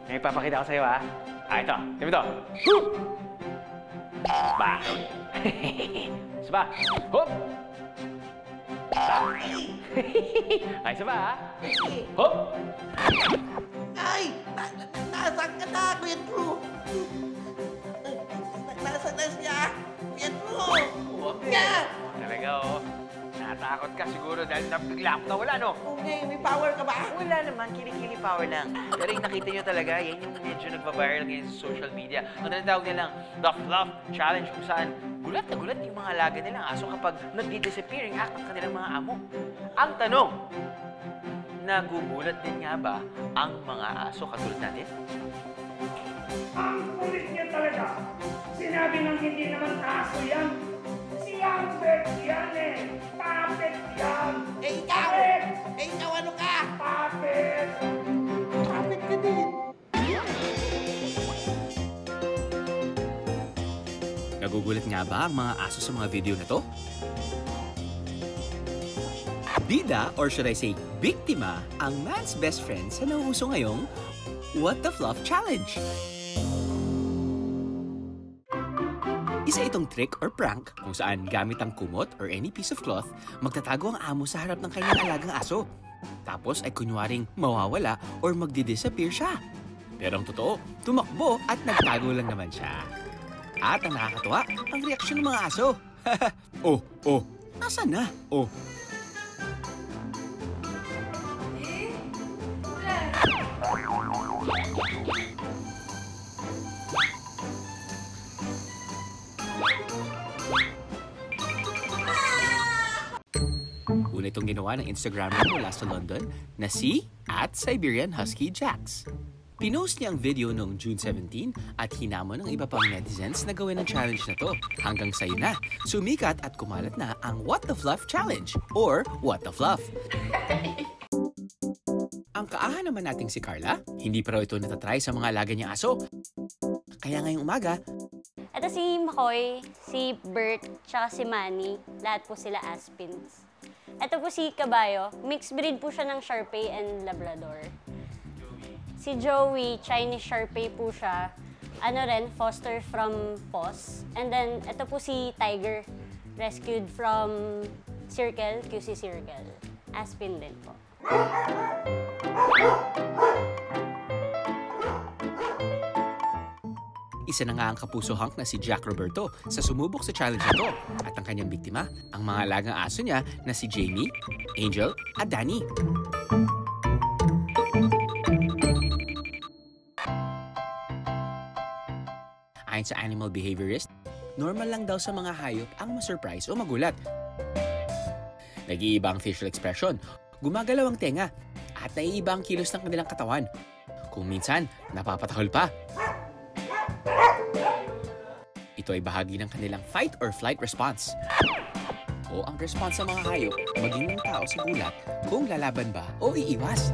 May ipapakita ko sa'yo, ha? Ito. Tingnan mo ito. Ba. Isa pa. Hop! Ay, isa pa, ha? Hop! Ay! Nasaan ka na, Kuya Drew? Nasaan na siya? Kuya Drew! Huwag ka! Talaga, oh. Natakot ka siguro dahil bigla akong nawala, no? Okay, may power ka ba? Wala naman, kilikili power lang. Pero yung nakita nyo talaga, yan yung medyo nagpa-viral ngayon sa social media. Ang tinatawag nilang the Fluff Challenge kung saan gulat na gulat yung mga alaga nilang aso kapag nagdi-disappear yung act ng kanilang mga amo. Ang tanong, nagugulat din nga ba ang mga aso katulad natin? Ang kulit niya talaga. Sinabi ng hindi naman aso yan. Si Albert yan eh. Puppet yan. Eh, ikaw! Puppet! Eh, ikaw ano ka? Puppet! Puppet ka din. Nagugulat nga ba ang mga aso sa mga video na to? Bida, or should I say, biktima, ang man's best friend sa nauuso ngayong What the Fluff Challenge. Isa itong trick or prank kung saan gamit ang kumot or any piece of cloth, magtatago ang amo sa harap ng kanyang alagang aso. Tapos ay kunwaring mawawala or magdi-disappear siya. Pero ang totoo, tumakbo at nagtago lang naman siya. At ang nakakatuwa, ang reaksyon ng mga aso. Oh, nasaan na? Oh. Una itong ginawa ng Instagrammer mula sa London na si @SiberianHuskyJax. Pinost niya ang video noong June 17 at hinamon ng iba pang netizens na gawin ang challenge na to. Hanggang sa na, sumikat at kumalat na ang What the Fluff Challenge or What the Fluff. Ang kaahan naman nating si Carla, hindi pa raw ito natatry sa mga alaga niyang aso. Kaya ngayong umaga, Ito si McCoy, si Bert, tsaka si Manny. Lahat po sila Aspins. Ito po si Kabayo. Mixed breed po siya ng Shar-Pei and Labrador. Si Joey, Chinese Shar-Pei po siya. Ano rin, foster from Paws. And then, ito po si Tiger, rescued from Circle, QC Circle. Aspin din po. isa na nga ang kapuso hunk na si Jack Roberto sa sumubok sa challenge na to. At ang kanyang biktima, ang mga alagang aso niya na si Jamie, Angel at Danny. Ayon sa animal behaviorist, normal lang daw sa mga hayop ang ma-surprise o magulat. Nag-iiba ang facial expression, gumagalaw ang tenga, at naiiba ang kilos ng kanilang katawan. Kung minsan, napapatahol pa. Ito ay bahagi ng kanilang fight or flight response. O ang response sa mga hayop, maging ng tao sa gulat kung lalaban ba o iiwas.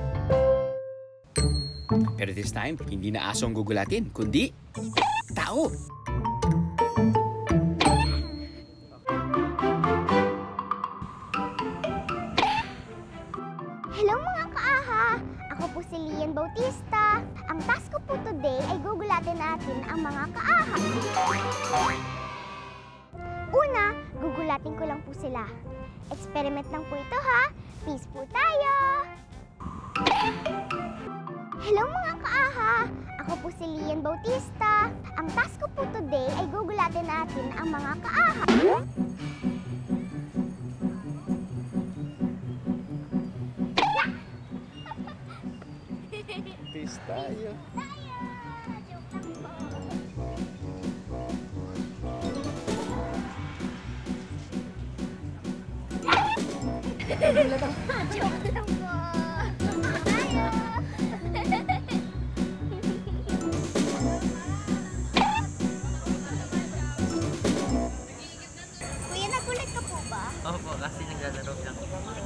Pero this time, hindi na aso ang gugulatin, kundi tao. Hello mga kaaha! Ako po si Lian Bautista. Ang task ko po today ay gugulatin natin ang mga kaaha. Una, gugulatin ko lang po sila. Experiment lang po ito ha. Peace po tayo! Hello mga kaaha! Ako po si Lian Bautista. Ang task ko po today ay gugulatin natin ang mga kaaha. Peace tayo. Joke lang po. Tayo. Kuya, nagulat ka po ba? Opo, kasi naglalaro lang.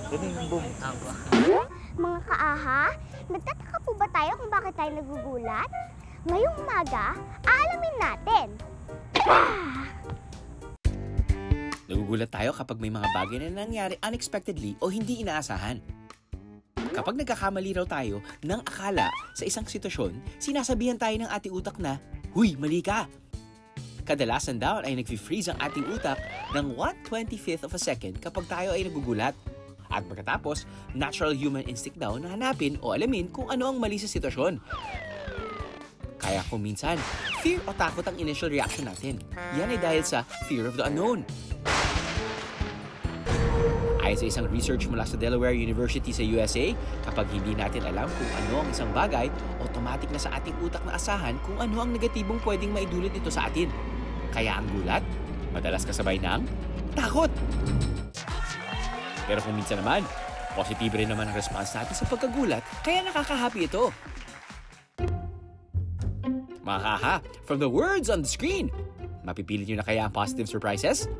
Ganun yung boom. Opo. Mga kaaha, nagtataka po ba tayo kung bakit tayo nagugulat? Ngayong umaga, aalamin natin. Nagugulat tayo kapag may mga bagay na nangyari unexpectedly o hindi inaasahan. Kapag nagkakamali raw tayo ng akala sa isang sitwasyon, sinasabihan tayo ng ating utak na, "Huy, mali ka!" Kadalasan daw ay nag-freeze ang ating utak ng 1/25 of a second kapag tayo ay nagugulat. At pagkatapos, natural human instinct daw na hanapin o alamin kung ano ang mali sa sitwasyon. Kaya kung minsan, fear o takot ang initial reaction natin. Yan ay dahil sa fear of the unknown. Ayon sa isang research mula sa Delaware University sa USA, kapag hindi natin alam kung ano ang isang bagay, automatic na sa ating utak na asahan kung ano ang negatibong pwedeng maidulot ito sa atin. Kaya ang gulat, madalas kasabay ng takot. Pero kung minsan naman, positive rin naman ang response natin sa pagkagulat, kaya nakakahappy ito. Mga kaha, from the words on the screen, mapipili nyo na kaya ang positive surprises?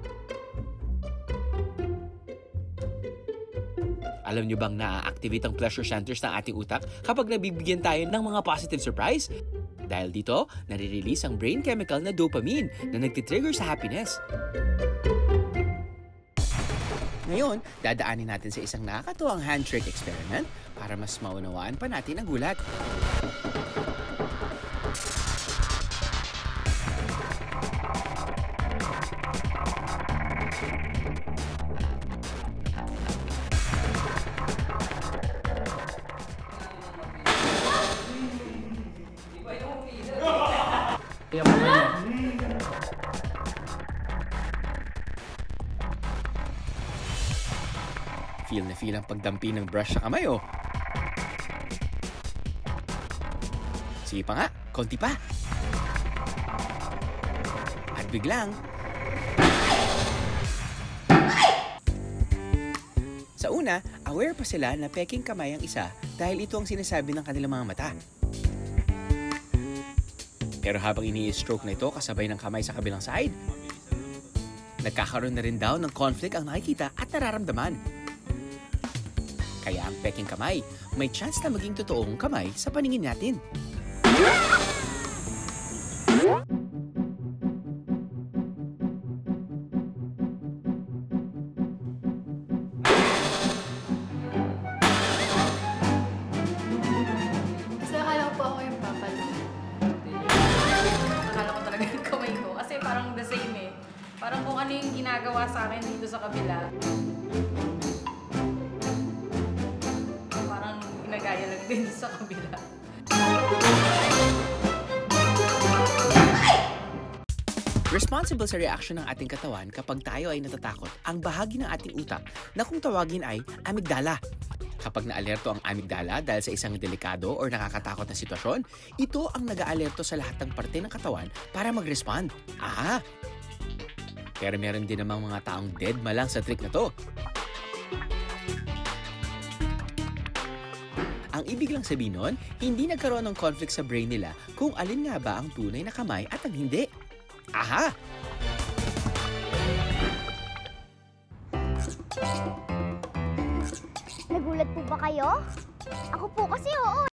Alam nyo bang na-activate ang pleasure centers ng ating utak kapag nabibigyan tayo ng mga positive surprise? Dahil dito, nare-release ang brain chemical na dopamine na nagtitrigger sa happiness. Ngayon, dadaanin natin sa isang nakakatuwang hand-trick experiment para mas maunawaan pa natin ang gulat. Feel na feel ang pagdampi ng brush sa kamay, oh. Sige pa nga, konti pa. At biglang... Sa una, aware pa sila na peking kamay ang isa dahil ito ang sinasabi ng kanilang mga mata. Pero habang ini-stroke na ito kasabay ng kamay sa kabilang side, nagkakaroon na rin daw ng conflict ang nakikita at nararamdaman. Kaya ang peking kamay, may chance na maging totoong kamay sa paningin natin. Kasi akala ko po ako yung papalo. Akala ko talaga yung kamay ko. Kasi parang the same eh. Parang kung ano yung ginagawa sa akin dito sa kabila. Parang ginagaya lang din sa kabila. Responsible sa reaction ng ating katawan kapag tayo ay natatakot ang bahagi ng ating utak na kung tawagin ay amygdala. Kapag naalerto ang amygdala dahil sa isang delikado o nakakatakot na sitwasyon, ito ang nag-aalerto sa lahat ng parte ng katawan para mag-respond. Pero meron din namang mga taong dead malang sa trick na to. Ang ibig lang sabihin nun, hindi nagkaroon ng conflict sa brain nila kung alin nga ba ang tunay na kamay at ang hindi. Aha! Nagulat po ba kayo? Ako po kasi oo